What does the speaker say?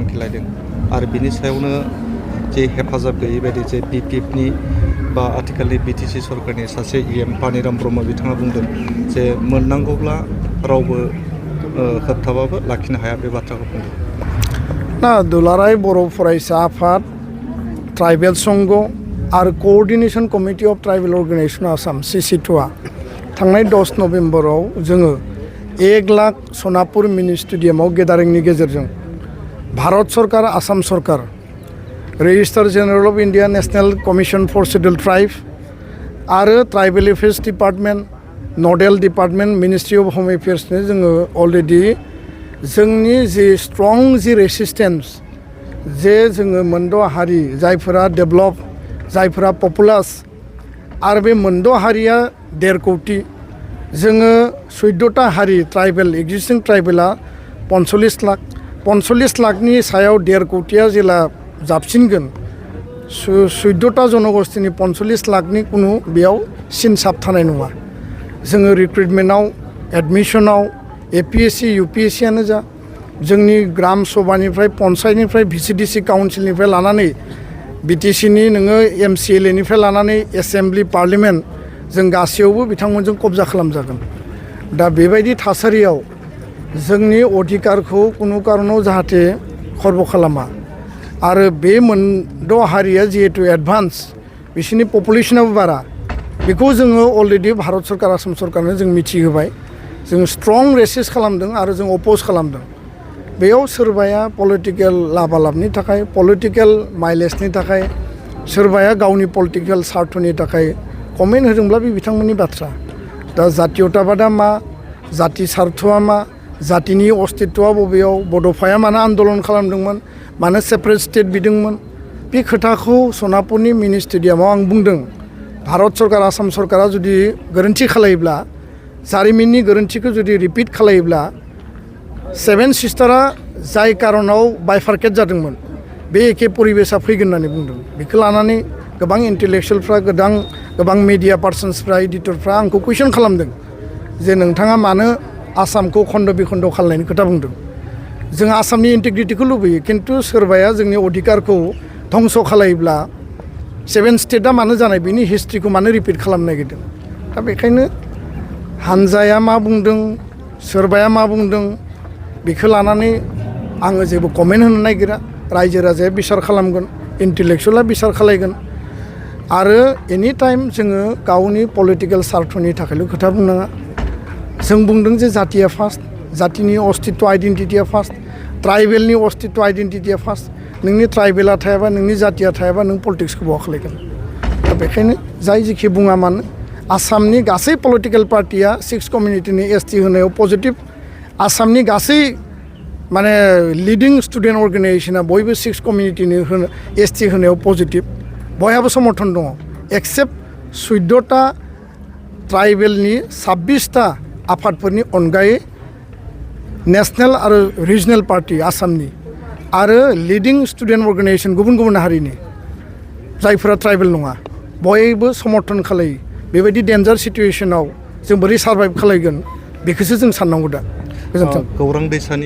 थांखि लादों आरो बिनि सायावनो जे हेफाजाब गैयै बायदि जे BPFनि बा आथिखालनि BTC सरकारनि सासे EM पानिराम ब्रह्म बिथाङा बुंदों जे मोननांगौब्ला रावबो होबथाबाबो लाखिनो हाया बे बाथ्राखौ बुंदों। ना दुलाराय बर' फरायसा आफाद ट्राइबेल संघ आरो coordination committee of tribal organization Assam CC2आ थांनाय 10 नभेम्बराव जोङो 1 लाख सनापुर मिनि स्टेडियामाव गेदारिंनि गेजेरजों भारत सरकार आसाम सरकार registrar general of India national commission for scheduled tribe आरो ट्राइबेल एफेयर्स डिपार्टमेंट नडेल डिपार्टमेंट मिनिस्ट्री अफ होम एफेयर्सनो जोङो अलरेडि जोंनि जि स्ट्रं जि रेसिस्टेन्स जे जोङो मोनद' हारि जायफोरा डेभलप जायफोरा पपुलास आरो बे मोनद' हारिया 1.5 कोटि जोङो 14टा हारि ट्राइबेल एक्जिस्टिं ट्राइबेला 45 लाखनि सायाव 1.5 कोटिया जेला जाबसिनगोन 14टा जनगोष्ठीनि 45 लाखनि कुनु बेयाव सिन साब थानाय नङा। जोङो रिक्रुटमेन्टआव एडमिसनाव APSC UPSC आनो जा जोंनि ग्राम सभानिफ्राय पन्सायतनिफ्राय VCDC काउन्सिलनिफ्राय लानानै BTCनि नोङो MCLAनिफ्राय लानानै एसेम्ब्लि पार्लियामेन्ट जों गासैयावबो बिथांमोनजों कब्जा खालामजागोन। दा बेबायदि थासारियाव जोंनि अधिकारखौ कुनु कारनाव जाहाथे खर्ब खालामा आरो बे मोनद' हारिया जिहेतु एडभान्स बिसोरनि पपुलेसनाबो बारा बेखौ जोङो अलरेडि भारत सरकार आसाम सरकारनो जों मिथिहोबाय। जों स्ट्रं रेसिस्ट खालामदों आरो जों अपोज खालामदों। बेयाव सोरबाया पलिटिकेल लाबालाबनि थाखाय पलिटिकेल माइलेजनि थाखाय सोरबाया गावनि पलिटिकेल सार्थनि थाखाय कमेन्ट होदोंब्ला बे बिथांमोननि बाथ्रा। दा जातीयताबादा मा जाति सार्थआ मा जातिनि अस्तित्वआ बबेयाव बड'फाया मानो आन्दलन खालामदोंमोन मानो सेपारेट स्टेट बिदोंमोन बे खोथाखौ सनापुरनि मिनि स्टेडियामाव आं बुंदों। भारत सरकार आसाम सरकारा जुदि गोरोन्थि खालायोब्ला जारिमिननि गोरोन्थिखौ जुदि रिपिट खालायोब्ला 7 सिस्टारा जाय कारनाव बाइफार्केट जादोंमोन बे एखे परिबेसा फैगोन होननानै बुंदों। बेखौ लानानै गोबां इन्टेलेक्सुयेलफ्रा गोबां मिडिया पार्सन्सफ्रा एडिटरफ्रा आंखौ कुइसन खालामदों जे नोंथाङा मानो आसामखौ खन्द' बिखन्द' खालामनायनि खोथा बुंदों। जों आसामनि इन्टिग्रिटिखौ लुबैयो खिन्थु सोरबाया जोंनि अधिकारखौ धंस' खालायोब्ला 7 स्टेटआ मानो जानाय बेनि हिस्ट्रिखौ मानो रिपिट खालामनो नागिरदों। दा बेखायनो हानजाया मा बुंदों सोरबाया मा बुंदों बेखौ लानानै आङो जेबो कमेन्ट होनो नागिरा। रायजो राजाया बिसार खालामगोन इन्टेलेक्सुयेला बिसार खालायगोन आरो एनि टाइम जोङो गावनि पलिटिकेल सार्थनि थाखायल' खोथा बुंनाङा। जों बुंदों जे जातिया फार्स्ट जातिनि अस्तित्व आइडेन्टिटिया फार्स्ट ट्राइबेलनि अस्तित्व आइडेन्टिटिया फार्स्ट नोंनि ट्राइबेला थायाबा नोंनि जातिया थायाबा नों पलिटिक्सखौ बहा खालायगोन। दा बेखायनो जाय जेखि बुङा मानो आसामनि गासै पलिटिकेल पार्टिया 6 कमिउनिटिनि ST होनायाव पजिटिभ आसामनि गासै माने लिडिं स्टुडेन्ट अर्गेनाइजेसना बयबो 6 कमिउनिटिनि ST होनायाव पजिटिभ बयहाबो समर्थन दङ एक्सेप्ट 14टा ट्राइबेलनि 26टा आफादफोरनि अनगायै नेशनेल आरो रिजनेल पार्टि आसामनि आरो लिडिं स्टुडेन्ट अर्गेनाइजेसन गुबुन गुबुन हारिनि जायफोरा ट्राइबेल नङा बयबो समर्थन खालायो। बेबायदि डेन्जार सिटुएसनाव जों बोरै सार्भाइभ खालायगोन बेखौसो जों साननांगौ दा। गोजोन्थों। गौरां दैसानि